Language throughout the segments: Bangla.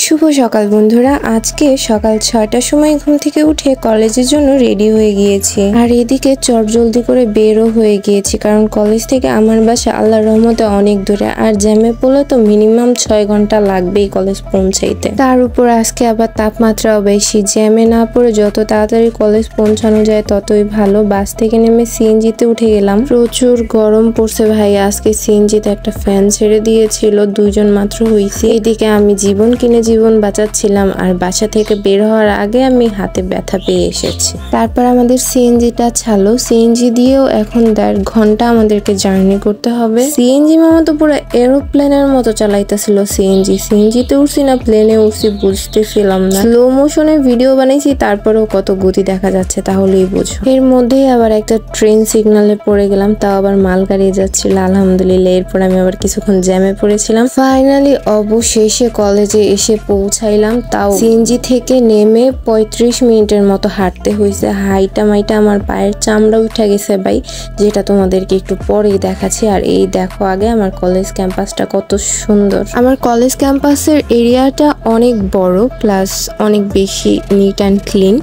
শুভ সকাল বন্ধুরা। আজকে সকাল 6টার সময় ঘুম থেকে উঠে কলেজের জন্য রেডি হয়ে গিয়েছি, আর এদিকে চটজলদি করে বেরও হয়ে গিয়েছি, কারণ কলেজ থেকে আমার বাসা আল্লাহর রহমতে অনেক দূরে, আর জ্যামে পড়লে তো মিনিমাম 6 ঘন্টা লাগবেই কলেজ পৌঁছাইতে। তার উপর আজকে আবার তাপমাত্রাও বেশি, জ্যামে না পড়ে যত তাড়াতাড়ি কলেজ পৌঁছানো যায় ততই ভালো। বাস থেকে নেমে সিএনজিতে উঠে গেলাম। প্রচুর গরম পড়ছে ভাই, আজকে সিএনজিতে একটা ফ্যান ছেড়ে দিয়েছিল, 2 জন মাত্র হইছে। এদিকে আমি জীবন কিনে জীবন বাঁচাচ্ছিলাম, আর বাসা থেকে বের হওয়ার আগে আমি হাতে ব্যথা পেয়ে এসেছি। তারপর আমাদের সিএনজিটা ছাড়লো, সিএনজি দিয়েও এখন 1.5 ঘন্টা আমাদেরকে জার্নি করতে হবে। সিএনজি মামা তো পুরো এরোপ্লেনের মতো চালাইতেছিল সিএনজিতে উঠছি না প্লেনে উঠছি বুঝতেছিলাম না। স্লো মোশনে ভিডিও বানাইছি, তারপরেও কত গতি দেখা যাচ্ছে তাহলেই বোঝো। এর মধ্যেই আবার একটা ট্রেন সিগনালে পড়ে গেলাম, তাও আবার মালগাড়ি যাচ্ছিল আলহামদুলিল্লাহ। এরপর আমি আবার কিছুক্ষণ জ্যামে পড়েছিলাম। ফাইনালি অবশেষে কলেজে এসে পৌঁছাইলাম, তাও সিএনজি থেকে নেমে 35 মিনিটের মতো হাঁটতে হয়েছে। হাইটা মাইটা আমার পায়ের চামড়া উঠে গেছে ভাই, যেটা তোমাদেরকে একটু পরেই দেখাচ্ছি। আর এই দেখো আগে আমার কলেজ ক্যাম্পাসটা কত সুন্দর। আমার কলেজ ক্যাম্পাসের এরিয়াটা অনেক বড়, প্লাস অনেক বেশি নিট অ্যান্ড ক্লিন।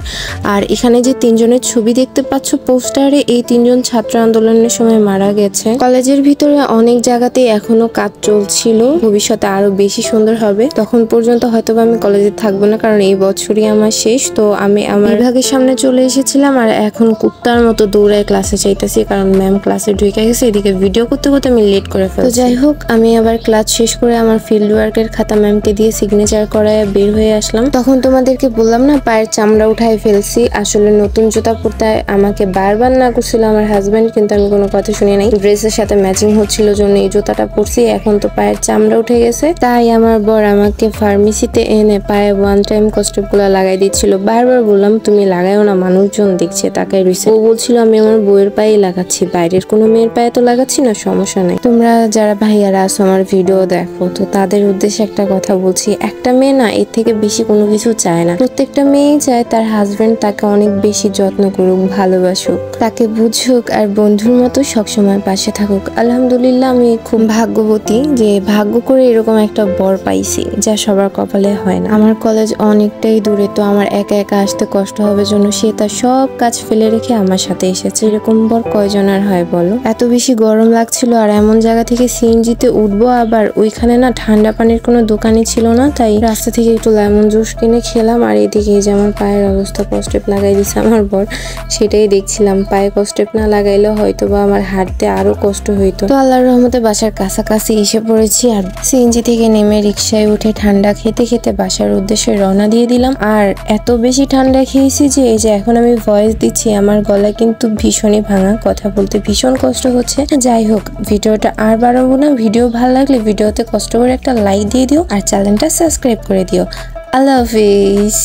আর এখানে যে 3 জনের ছবি দেখতে পাচ্ছ পোস্টারে, এই 3 জন ছাত্র আন্দোলনের সময় মারা গেছে। কলেজের ভিতরে অনেক জায়গাতেই এখনো কাজ চলছিল, ভবিষ্যতে আরো বেশি সুন্দর হবে। তখন পর্যন্ত হয়তো আমি কলেজে থাকবো না, কারণ এই বছরই আমার শেষ। তো আমি আমার বিভাগের সামনে চলে এসেছিলাম, আর এখন কুত্তার মতো দৌড়ায় ক্লাসে চাইতেছি, কারণ ম্যাম ক্লাসে ঢুকে গেছে। এদিকে ভিডিও করতে করতে আমি লেট করে ফেলছি। তো যাই হোক, আমি আবার ক্লাস শেষ করে আমার ফিল্ড ওয়ার্কের খাতা ম্যামকে দিয়ে সিগনেচার করায় বের হয়ে আসলাম। তখন তোমাদেরকে বললাম না পায়ের চামড়া উঠাই ফেলছি। আসলে নতুন জুতা পরতে আমাকে বারবার না করছিল আমার হাজবেন্ড, কিন্তু আমি কোনো কথা শুনি নাই। ড্রেসের সাথে ম্যাচিং হচ্ছিল জন্য এই জুতাটা পরছি। এখন তো পায়ের চামড়া উঠে গেছে, তাই আমার বর আমাকে ফার্মেসিতে এনে পায়ে 1 টাইম কস্টেপ গুলা লাগাই দিচ্ছিল। বারবার বললাম তুমি লাগাইও না, মানুষজন দেখছে তাকাই রইছে। ও বলছিল আমি আমার বউয়ের পায়ে লাগাচ্ছি, বাইরের কোনো মেয়ের পায়ে তো লাগাচ্ছি না, সমস্যা নাই। তোমরা যারা ভাইয়ারা আছো আমার ভিডিও দেখো, তো তাদের উদ্দেশ্যে একটা কথা বলছি, একটা মেয়ে না এর থেকে বেশি কোনো কিছু চায় না। প্রত্যেকটা মেয়েই চায় তার হাজবেন্ড তাকে অনেক বেশি যত্ন করুক, ভালোবাসুক, তাকে বুঝুক, আর বন্ধুর মতো সবসময় পাশে থাকুক। আলহামদুলিল্লাহ আমি খুব ভাগ্যবতী যে ভাগ্য করে এরকম একটা বর পাইছি, যা সবার কপালে হয় না। আমার কলেজ অনেকটাই দূরে, তো আমার একা একা আসতে কষ্ট হবে জন্য সে তার সব কাজ ফেলে রেখে আমার সাথে এসেছে। এরকম বর কয়জন আর হয় বলো। এত বেশি গরম লাগছিল, আর এমন জায়গা থেকে সিএনজিতে উঠবো, আবার ওইখানে না ঠান্ডা পানির কোনো দোকানই ছিল না, তাই রাস্তা থেকে একটু লেমন জুস কিনে খেলাম। আর এদিকে যেমন পায়ের অবস্থা, কস্টেপ লাগাই দিছে আমার বর, সেটাই দেখছিলাম। পায়ে কস্টেপ না লাগাইলে হয়তো বা আমার হাঁটতে আরো কষ্ট হইতো। তো আল্লাহর রহমতে বাসার কাছাকাছি এসে পড়েছি, আর সিএনজি থেকে নেমে রিক্সায় উঠে ঠান্ডা খেতে খেতে বাসার উদ্দেশ্যে রওনা দিয়ে দিলাম। আর এত বেশি ঠান্ডা খেয়েছি যে এই যে এখন আমি ভয়েস দিচ্ছি, আমার গলা কিন্তু ভীষণই ভাঙা, কথা বলতে ভীষণ কষ্ট হচ্ছে। যাই হোক, ভিডিওটা আর বাড়াবো না। ভিডিও ভালো লাগলে ভিডিওতে কষ্ট করে একটা লাইক দিয়ে দিও, আর চ্যানেলটা সাবস্ক্রাইব করে দিও। আল্লাহ হাফিজ।